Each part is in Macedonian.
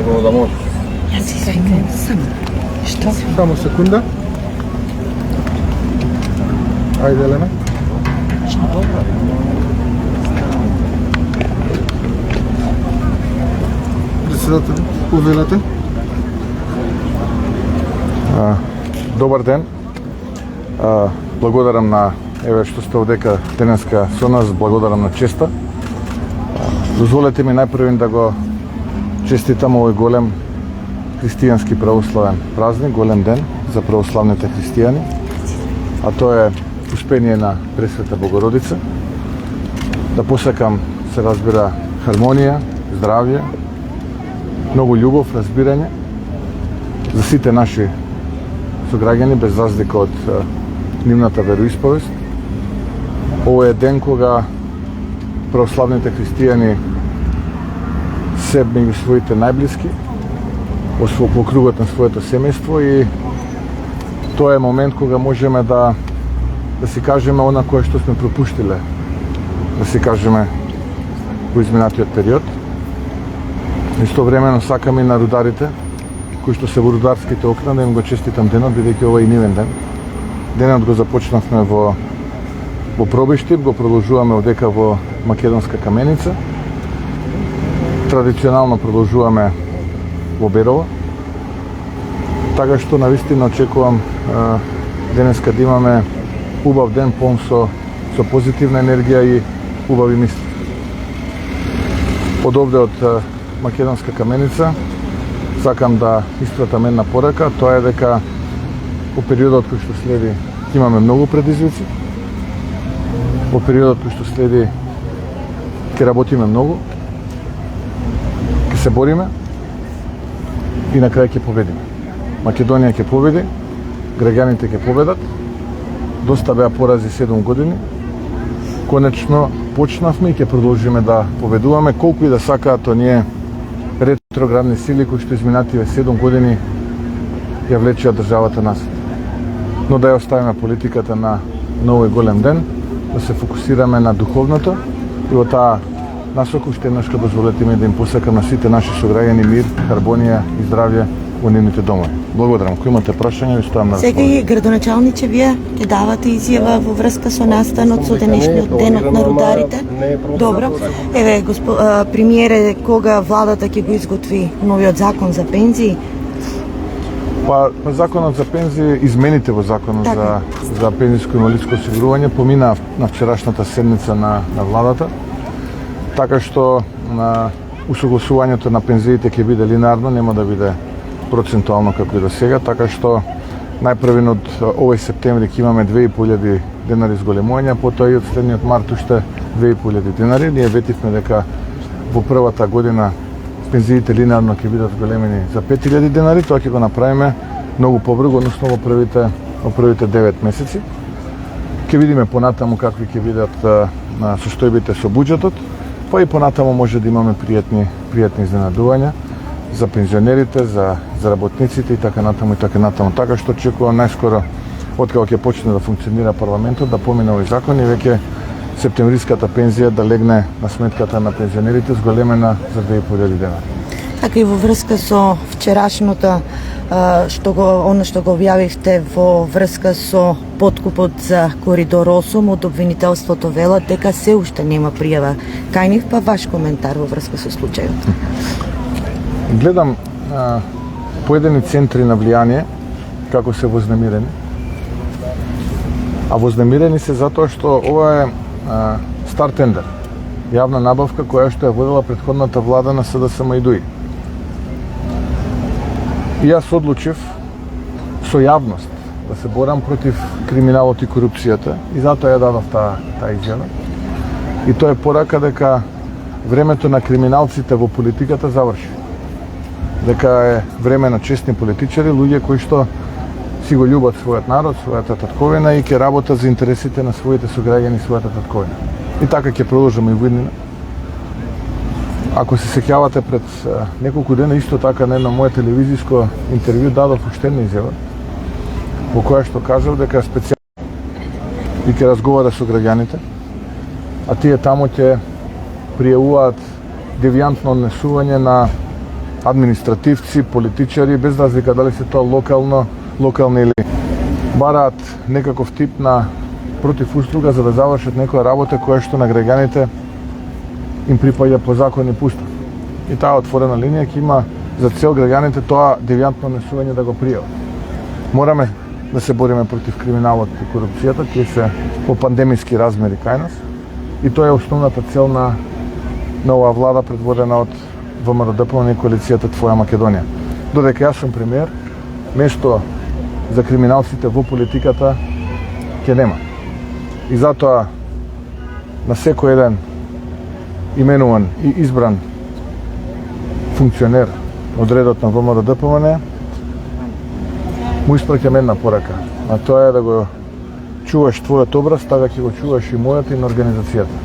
Требало да можеш. Јас се извинувам само. Што? Само секунда. Ајде, Елена. Председател, повелете. Добар ден. Благодарам на еве што сте овдека денеска со нас, благодарам на честа. Дозволете ми најпрвен да го честитам овој голем христијански православен празник, голем ден за православните христијани, а тоа е успение на Пресвета Богородица. Да посакам, се разбира, хармонија, здравје, многу љубов, разбирање за сите наши сограѓани без разлика од нивната вероисповест. Овој е ден кога православните христијани се меѓу своите најблиски, во кругот на своето семејство, и тоа е момент кога можеме да си кажеме она кое што сме пропуштиле, да си кажеме во изминатиот период. Истовремено сакам и на рударите кои што се во рударските окна да им го честитам денот, бидејќи ова е и нивен ден. Денот го започнавме во Пробиштип, го продолжуваме одека во Македонска Каменица. Традиционално продолжуваме во Берово. Така што навистина очекувам денеска да имаме убав ден полн со позитивна енергија и убави мисли. Од овде од Македонска Каменица сакам да испратам една порака, тоа е дека во периодот кој што следи имаме многу предизвици. Во периодот кој што следи ќе работиме многу, ќе се бориме и на крај ќе победиме. Македонија ќе победи, граѓаните ќе победат. Доста беа порази 7 години. Конечно почнавме и ќе продолжиме да победуваме, колку и да сакаат оние ретроградни сили кои што изминативе 7 години ја влечеа државата назад. Но да ја оставиме политиката на овој голем ден, да се фокусираме на духовното и во таа насока уште еднаш дозволете ми да им посакам на сите наши сограѓани мир, хармонија и здравје во нивните домови. Благодарам. Кој имате прашања, ви стојам на Сега и градоначалниче, вие ќе давате изјава во врска со настанот со денешниот денот на рударите? Добро. Еве, премиере, кога владата ќе го изготви новиот закон за пензии? Па законот за пензии, измените во законот за пензиско и инвалидско осигурување поминаа на вчерашната седница на владата, така што усогласувањето на пензиите ќе биде линарно, нема да биде процентуално како и до сега, така што најпрвен од овој септември ќе имаме 2500 денари зголемување, потоа и од следниот март уште 2500 денари. Ние ветивме дека во првата година пензиите линарно ќе бидат зголемени за 5000 денари, тоа ќе го направиме многу побрзо, односно во првите 9 месеци. Ќе видиме понатаму какви ќе бидат состојбите со буџетот, па и понатаму може да имаме пријатни изненадувања за пензионерите, за работниците и така натаму. Така што очекувам најскоро, откако ќе почне да функционира парламентот, да помине овој закон и веќе септемвриската пензија да легне на сметката на пензионерите зголемена за 2500 денари. Така и во врска со вчерашното што го објавивте во врска со подкупот за Коридор 8, од обвинителството велат дека се уште нема пријава кај нив, па ваш коментар во врска со случајот. Гледам поедини центри на влијание како се вознемирени. А вознемирени се затоа што ова е стар тендер, јавна набавка која што ја водела претходната влада на СДСМ и ДУИ. И јас одлучив со јавност да се борам против криминалот и корупцијата и затоа ја дадов таа изјава. И тоа е порака дека времето на криминалците во политиката заврши. Дека е време на честни политичари, луѓе кои што си го љубат својот народ, својата татковина и ќе работат за интересите на своите сограѓани и својата татковина. И така ќе продолжиме и во иднина. Ако се сеќавате, пред неколку дена исто така на едно мое телевизиско интервју дадов уште една изјава во која што кажав дека специјално и ќе разговара со граѓаните, а тие таму ќе пријавуваат девијантно однесување на административци, политичари, без разлика дали се тоа локални или бараат некаков тип на противуслуга за да завршат некоја работа која што на граѓаните им припаѓа по закон и пуста. И таа отворена линија ќе има за цел граѓаните тоа девијантно несување да го пријават. Мораме да се бориме против криминалот и корупцијата, кои се по пандемиски размери кај нас. И тоа е основната цел на оваа влада предводена од ВМРО-ДПМНЕ и коалицијата Твоја Македонија. Додека јас сум премиер, место за криминалците во политиката ќе нема. И затоа на секој еден именуван и избран функционер од редот на ВМРО-ДПМНЕ му испраќам една порака, а тоа е да го чуваш твојот образ, така ќе го чуваш и мојот и на организацијата.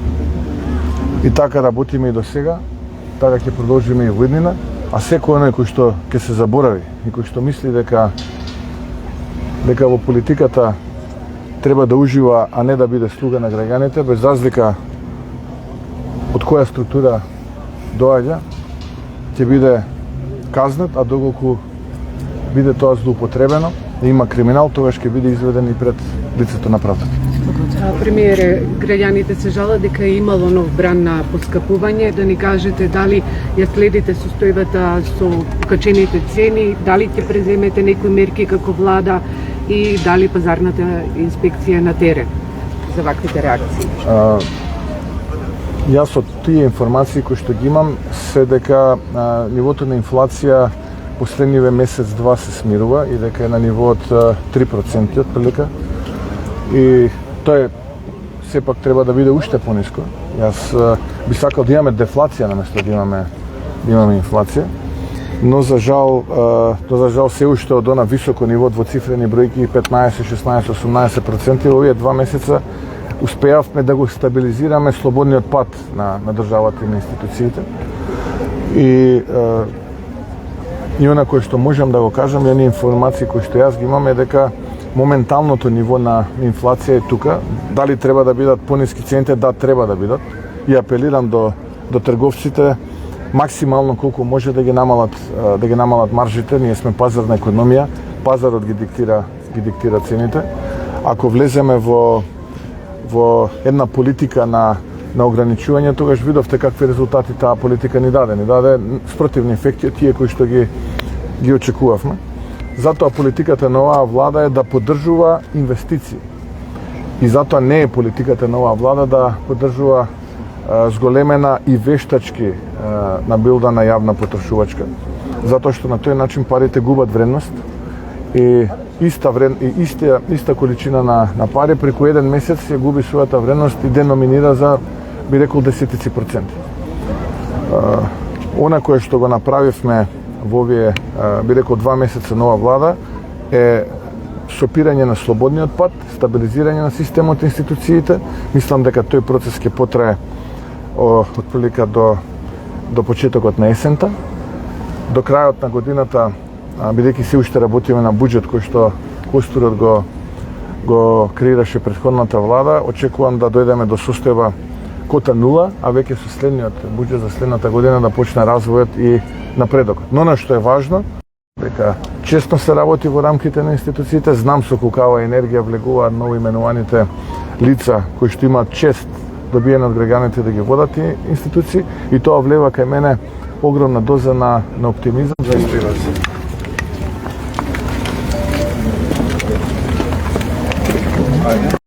И така работиме и до сега, така ќе продолжиме и во иднина, а секој оној кој што ќе се заборави и кој што мисли дека во политиката треба да ужива, а не да биде слуга на граѓаните, без разлика од која структура доаѓа, ќе биде казнет, а доколку биде тоа злоупотребено и има криминал, тогаш ќе биде изведен и пред лицето на правдата. Премиере, граѓаните се жалат дека е имало нов бран на поскапување, да ни кажете дали ја следите состојбата со покачените цени, дали ќе преземете некои мерки како влада и дали пазарната инспекција на терен за ваквите реакции? Јас од тие информации кои што ги имам се дека нивото на инфлација последниве месец-два се смирува и дека е на ниво од 3% отприлика. И тоа сепак треба да биде уште пониско. Јас би сакал да имаме дефлација наместо да имаме инфлација. Но за жал се уште од она високо ниво двоцифрени бројки 15, 16, 18% во овие 2 месеца успеавме да го стабилизираме слободниот пат на државата и на институциите. И она кој што можам да го кажам, и оние информации кои што јас ги имам е дека моменталното ниво на инфлација е тука. Дали треба да бидат пониски цените? Да, треба да бидат. И апелирам до трговците максимално колку може да ги намалат маржите. Ние сме пазарна економија, пазарот ги диктира цените. Ако влеземе во една политика на ограничување, тогаш видовте какви резултати таа политика ни даде. Ни даде спротивни ефекти од тие кои што ги очекувавме. Затоа политиката на оваа влада е да поддржува инвестиции. И затоа не е политиката на оваа влада да поддржува зголемена и вештачки набилдана јавна потрошувачка. Затоа што на тој начин парите губат вредност и иста количина на пари преку еден месец ја губи својата вредност и деноминира за, би рекол, десетици проценти. Она кое што го направивме во овие, би рекол, 2 месеца нова влада е сопирање на слободниот пат, стабилизирање на системот и институциите. Мислам дека тој процес ќе потрае отприлика до почетокот на есента. До крајот на годината, бидејќи се уште работиме на буџет кој што костурот го креираше претходната влада, очекувам да дојдеме до состојба кота нула, а веќе со следниот буџет за следната година да почне развојот и напредокот. Но на што е важно, дека честно се работи во рамките на институциите, знам со колкава енергија влегуваат новоименуваните лица кои што имаат чест добиена од граѓаните да ги водат институции и тоа влева кај мене огромна доза на оптимизам за институциите.